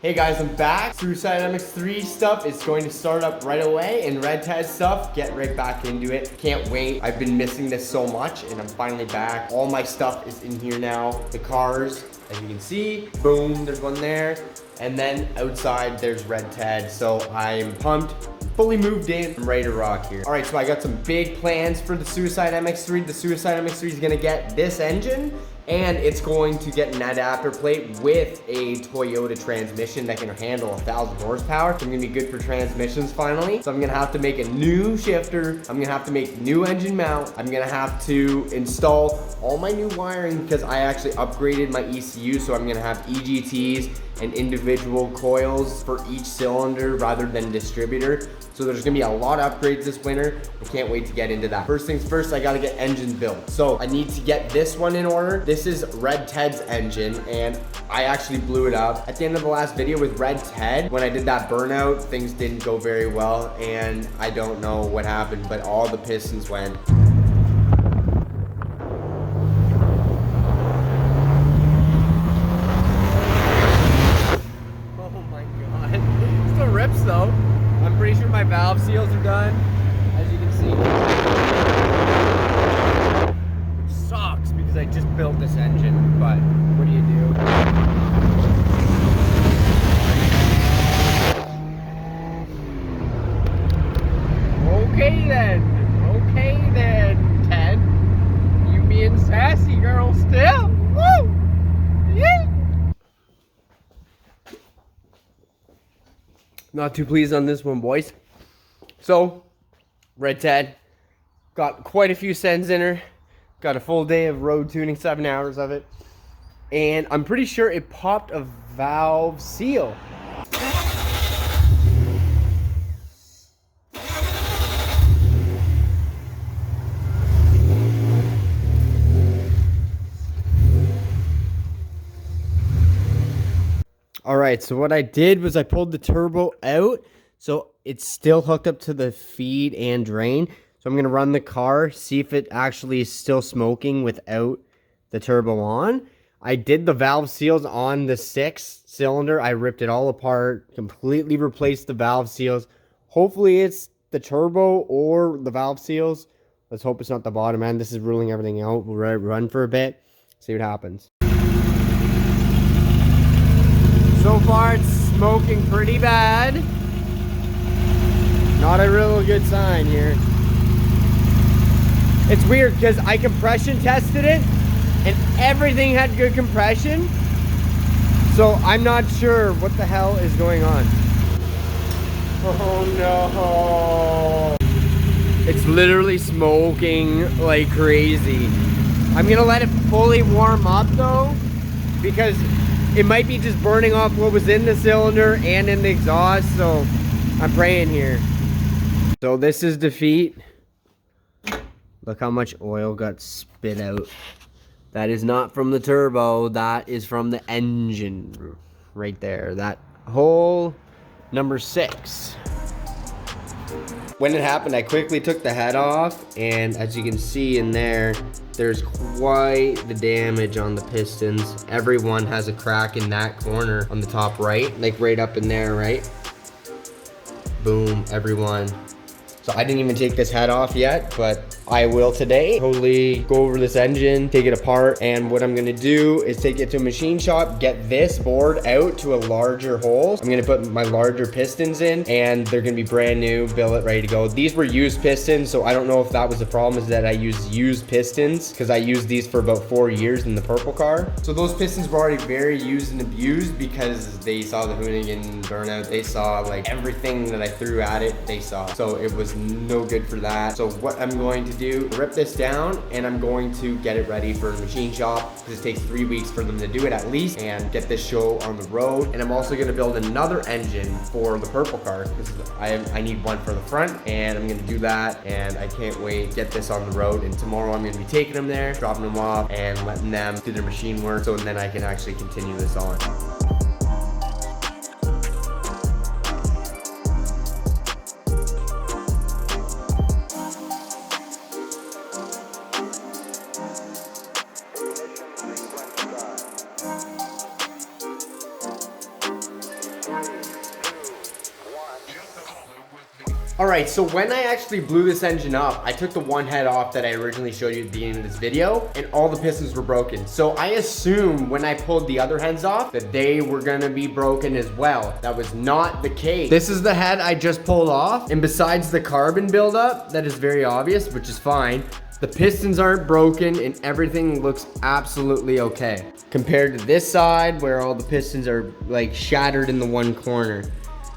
Hey guys, I'm back. Suicide MX3 stuff is going to start up right away, and Red Tag stuff, get right back into it. Can't wait. I've been missing this so much, and I'm finally back. All my stuff is in here now. The cars, as you can see, boom, there's one there. And then outside, there's Red Tag. So I'm pumped. Fully moved in, I'm ready to rock here. All right, so I got some big plans for the Suicide MX3. The Suicide MX3 is gonna get this engine, and it's going to get an adapter plate with a Toyota transmission that can handle 1,000 horsepower. So I'm gonna be good for transmissions finally. So I'm gonna have to make a new shifter. I'm gonna have to make new engine mount. I'm gonna have to install all my new wiring because I actually upgraded my ECU. So I'm gonna have EGTs and individual coils for each cylinder rather than distributor. So there's gonna be a lot of upgrades this winter. I can't wait to get into that. First things first, I gotta get engines built. So I need to get this one in order. This is Red Ted's engine, and I actually blew it up. At the end of the last video with Red Ted, when I did that burnout, things didn't go very well, and I don't know what happened, but all the pistons went. Oh my God, still rips though. I'm pretty sure my valve seals are done, as you can see. Which sucks because I just built this engine, but what do you do? Okay then, Ted. You being sassy girl still? Woo! Yeah! Not too pleased on this one, boys. So, Red Ted got quite a few sends in her. Got a full day of road tuning, 7 hours of it. And I'm pretty sure it popped a valve seal. All right, so what I did was I pulled the turbo out, so it's still hooked up to the feed and drain. So I'm gonna run the car, see if it actually is still smoking without the turbo on. I did the valve seals on the 6 cylinder. I ripped it all apart, completely replaced the valve seals. Hopefully it's the turbo or the valve seals. Let's hope it's not the bottom end. This is ruling everything out. We'll run for a bit, see what happens. So far, it's smoking pretty bad. Not a real good sign here. It's weird because I compression tested it and everything had good compression. So I'm not sure what the hell is going on. Oh no. It's literally smoking like crazy. I'm gonna let it fully warm up though, because it might be just burning off what was in the cylinder and in the exhaust, so I'm praying here. So this is defeat. Look how much oil got spit out. That is not from the turbo, that is from the engine right there. That hole number 6. When it happened, I quickly took the head off, and as you can see in there, there's quite the damage on the pistons. Everyone has a crack in that corner on the top right, like right up in there, right? Boom, everyone. So I didn't even take this head off yet, but I will today. Totally go over this engine, take it apart, and what I'm gonna do is take it to a machine shop, get this board out to a larger hole. I'm gonna put my larger pistons in, and they're gonna be brand new, billet, ready to go. These were used pistons, so I don't know if that was the problem, is that I used used pistons, because I used these for about 4 years in the purple car. So those pistons were already very used and abused because they saw the Hoonigan burnout. They saw like everything that I threw at it, they saw. So it was no good for that. So what I'm going to do, rip this down, and I'm going to get it ready for a machine shop, because it takes 3 weeks for them to do it at least, and get this show on the road. And I'm also gonna build another engine for the purple car, because I need one for the front, and I'm gonna do that, and I can't wait to get this on the road. And tomorrow I'm gonna be taking them there, dropping them off, and letting them do their machine work, so then I can actually continue this on. Alright, so when I actually blew this engine up, I took the one head off that I originally showed you at the beginning of this video, and all the pistons were broken. So I assumed when I pulled the other heads off that they were gonna be broken as well. That was not the case. This is the head I just pulled off, and besides the carbon buildup, that is very obvious, which is fine, the pistons aren't broken and everything looks absolutely okay. Compared to this side where all the pistons are like shattered in the one corner.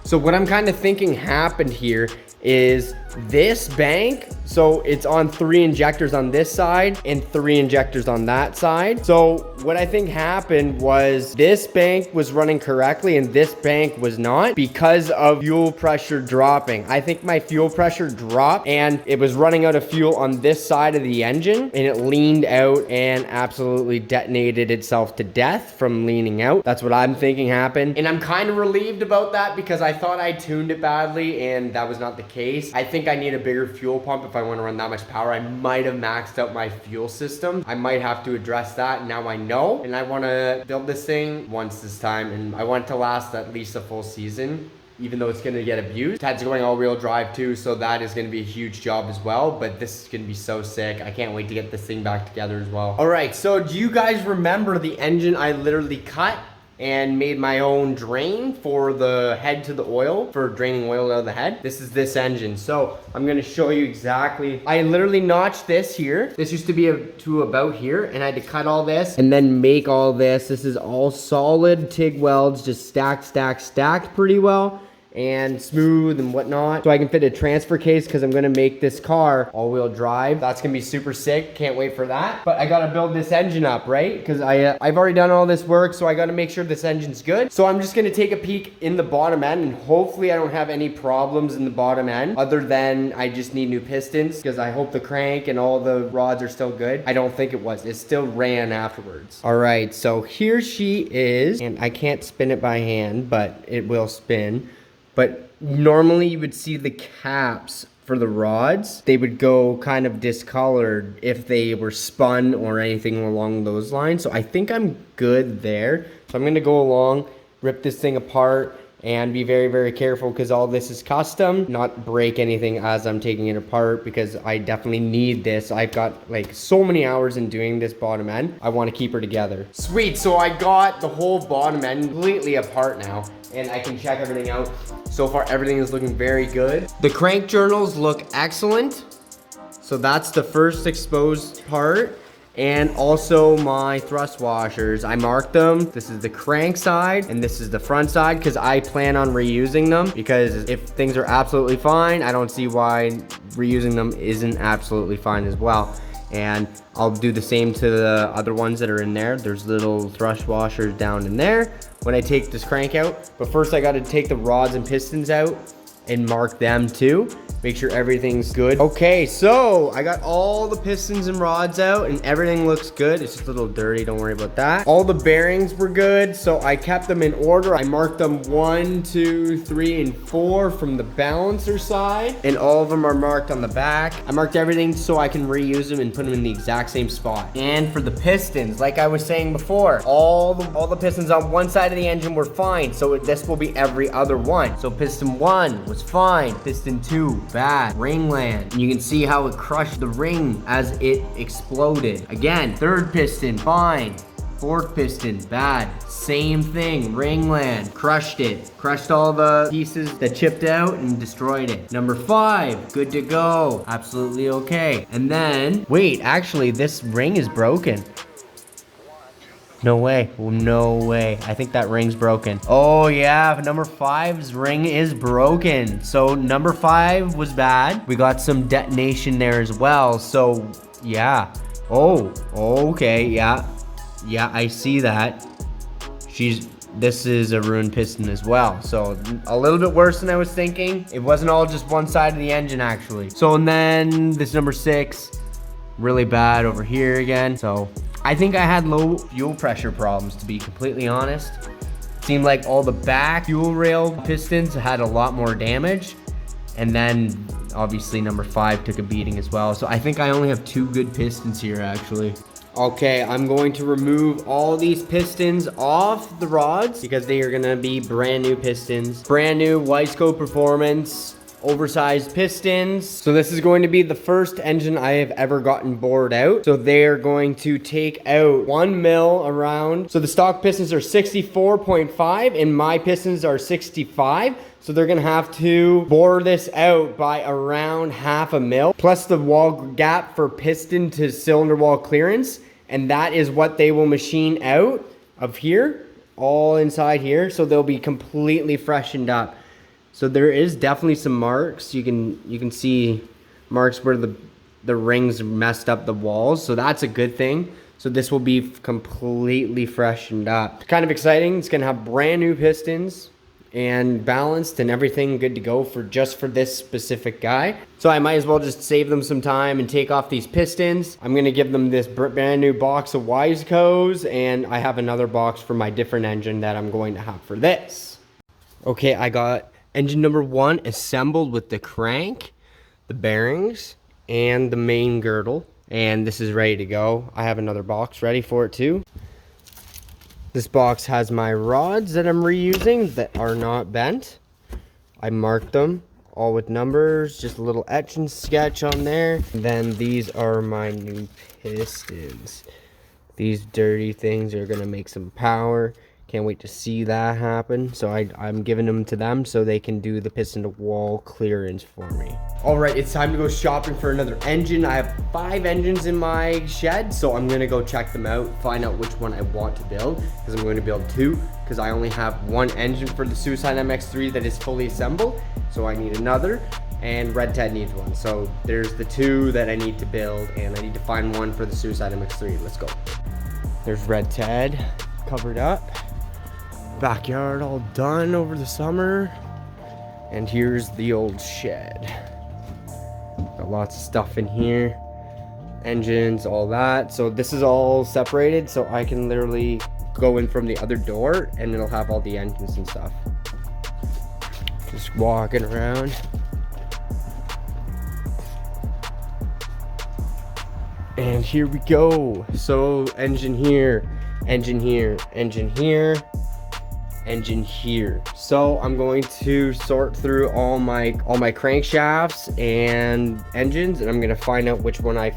So what I'm kind of thinking happened here is this bank, so it's on 3 injectors on this side and 3 injectors on that side. So what I think happened was this bank was running correctly and this bank was not because of fuel pressure dropping. I think my fuel pressure dropped and it was running out of fuel on this side of the engine and it leaned out and absolutely detonated itself to death from leaning out. That's what I'm thinking happened. And I'm kind of relieved about that because I thought I tuned it badly and that was not the case. I think I need a bigger fuel pump if I want to run that much power. I might have maxed out my fuel system. I might have to address that. Now I know, and I want to build this thing once this time, and I want it to last at least a full season, even though it's going to get abused. Ted's going all-wheel drive too, so that is going to be a huge job as well, but this is going to be so sick. I can't wait to get this thing back together as well. All right, so do you guys remember the engine I literally cut and made my own drain for the head to the oil, for draining oil out of the head? This is this engine. So I'm gonna show you exactly. I literally notched this here. This used to be to about here, and I had to cut all this and then make all this. This is all solid TIG welds, just stacked pretty well and smooth and whatnot. So I can fit a transfer case because I'm gonna make this car all-wheel drive. That's gonna be super sick. Can't wait for that. But I gotta build this engine up, right? Because I've already done all this work, so I gotta make sure this engine's good. So I'm just gonna take a peek in the bottom end, and hopefully I don't have any problems in the bottom end other than I just need new pistons, because I hope the crank and all the rods are still good. I don't think it was. It still ran afterwards. All right, so here she is, and I can't spin it by hand, but it will spin. But normally you would see the caps for the rods. They would go kind of discolored if they were spun or anything along those lines. So I think I'm good there. So I'm gonna go along, rip this thing apart, and be very, very careful because all this is custom. Not break anything as I'm taking it apart because I definitely need this. I've got like so many hours in doing this bottom end. I want to keep her together. Sweet, so I got the whole bottom end completely apart now and I can check everything out. So far, everything is looking very good. The crank journals look excellent. So that's the first exposed part. And also my thrust washers, I marked them. This is the crank side and this is the front side because I plan on reusing them, because if things are absolutely fine, I don't see why reusing them isn't absolutely fine as well. And I'll do the same to the other ones that are in there. There's little thrust washers down in there when I take this crank out. But first I got to take the rods and pistons out and mark them too. Make sure everything's good. Okay, so I got all the pistons and rods out and everything looks good. It's just a little dirty, don't worry about that. All the bearings were good, so I kept them in order. I marked them 1, 2, 3, and 4 from the balancer side, and all of them are marked on the back. I marked everything so I can reuse them and put them in the exact same spot. And for the pistons, like I was saying before, all the pistons on one side of the engine were fine, so this will be every other one. So piston 1 was fine, piston 2 bad, ringland, and you can see how it crushed the ring as it exploded. Again, third piston fine, fourth piston bad, same thing, ringland, crushed it, crushed all the pieces that chipped out and destroyed it. Number 5, good to go, absolutely okay. And then wait, actually this ring is broken. No way, no way. I think that ring's broken. Oh yeah, number 5's ring is broken. So number 5 was bad. We got some detonation there as well. So yeah. Oh, okay, yeah. Yeah, I see that. This is a ruined piston as well. So a little bit worse than I was thinking. It wasn't all just one side of the engine actually. So and then this number 6, really bad over here again. So I think I had low fuel pressure problems, to be completely honest. Seemed like all the back fuel rail pistons had a lot more damage. And then obviously number 5 took a beating as well. So I think I only have 2 good pistons here actually. Okay, I'm going to remove all these pistons off the rods because they are gonna be brand new pistons. Brand new Wiseco Performance oversized pistons. So this is going to be the first engine I have ever gotten bored out. So they're going to take out 1 mil around. So the stock pistons are 64.5 and my pistons are 65. So they're gonna have to bore this out by around 0.5 mil, plus the wall gap for piston to cylinder wall clearance. And that is what they will machine out of here, all inside here. So they'll be completely freshened up. So there is definitely some marks. You can see marks where the rings messed up the walls. So that's a good thing. So this will be completely freshened up. Kind of exciting. It's gonna have brand new pistons and balanced and everything good to go for just for this specific guy. So I might as well just save them some time and take off these pistons. I'm gonna give them this brand new box of Wisecos, and I have another box for my different engine that I'm going to have for this. Okay, I got engine number 1 assembled with the crank, the bearings, and the main girdle. And this is ready to go. I have another box ready for it too. This box has my rods that I'm reusing that are not bent. I marked them all with numbers, just a little etch and sketch on there. And then these are my new pistons. These dirty things are gonna make some power. Can't wait to see that happen. So I'm giving them to them so they can do the piston to wall clearance for me. All right, it's time to go shopping for another engine. I have 5 engines in my shed, so I'm gonna go check them out, find out which one I want to build, because I'm going to build 2, because I only have 1 engine for the Suicide MX3 that is fully assembled, so I need another, and Red Ted needs one. So there's the 2 that I need to build, and I need to find one for the Suicide MX3. Let's go. There's Red Ted covered up. Backyard all done over the summer. And here's the old shed. Got lots of stuff in here. Engines, all that. So this is all separated, so I can literally go in from the other door and it'll have all the engines and stuff. Just walking around. And here we go. So engine here, engine here, engine here, engine here. So I'm going to sort through all my crankshafts and engines, and I'm gonna find out which one I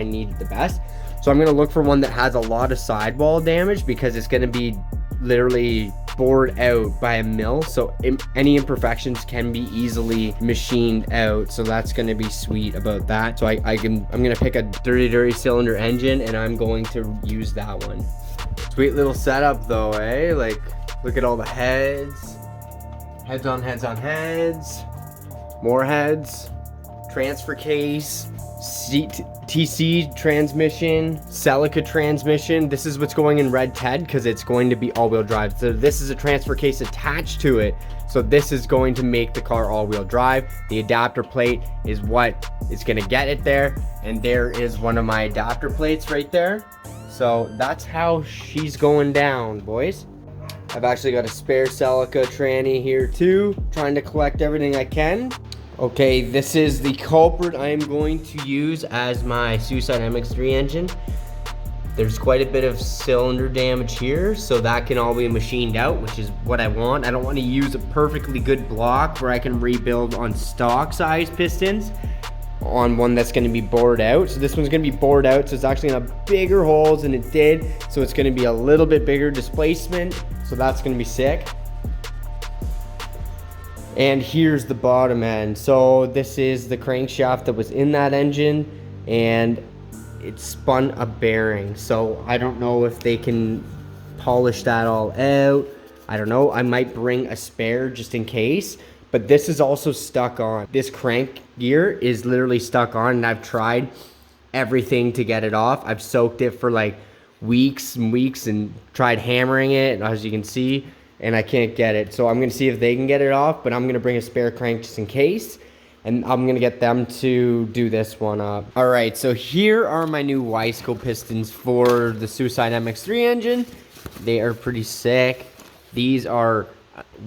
need the best. So I'm gonna look for one that has a lot of sidewall damage, because it's gonna be literally bored out by a mill, so any imperfections can be easily machined out. So that's gonna be sweet about that. So I'm gonna pick a dirty cylinder engine, and I'm going to use that one. Sweet little setup though, eh? Like, look at all the heads. Heads on heads on heads. More heads. Transfer case. TC transmission. Celica transmission. This is what's going in Red Ted, because it's going to be all-wheel drive. So this is a transfer case attached to it. So this is going to make the car all-wheel drive. The adapter plate is what is going to get it there. And there is one of my adapter plates right there. So that's how she's going down, boys. I've actually got a spare Celica tranny here too, trying to collect everything I can. Okay, this is the culprit I am going to use as my Suicide MX3 engine. There's quite a bit of cylinder damage here, so that can all be machined out, which is what I want. I don't want to use a perfectly good block where I can rebuild on stock size pistons on one that's going to be bored out. So this one's going to be bored out, so it's actually going to have bigger holes than it did, so it's going to be a little bit bigger displacement, so that's going to be sick. And here's the bottom end. So this is the crankshaft that was in that engine, and it spun a bearing. So I don't know if they can polish that all out. I don't know. I might bring a spare just in case. But this is also stuck on. This crank gear is literally stuck on, and I've tried everything to get it off. I've soaked it for like weeks and weeks and tried hammering it, as you can see, and I can't get it. So I'm gonna see if they can get it off, but I'm gonna bring a spare crank just in case, and I'm gonna get them to do this one up. All right, so here are my new Wiseco pistons for the Suicide MX3 engine. They are pretty sick. These are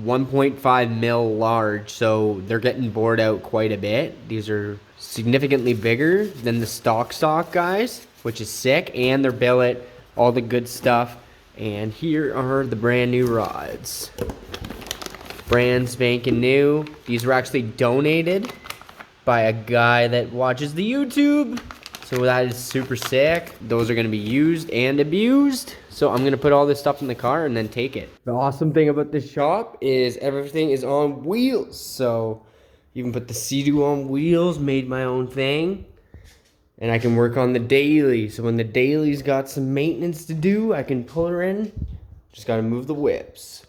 1.5 mil large, so they're getting bored out quite a bit. These are significantly bigger than the stock guys. which is sick, and they're billet, all the good stuff. And here are the brand new rods. Brand spanking new. These were actually donated by a guy that watches the YouTube. So that is super sick. Those are gonna be used and abused. So I'm gonna put all this stuff in the car and then take it. The awesome thing about this shop is everything is on wheels. So you can put the Sea-Doo on wheels, made my own thing. And I can work on the daily. So when the daily's got some maintenance to do, I can pull her in. Just gotta move the whips.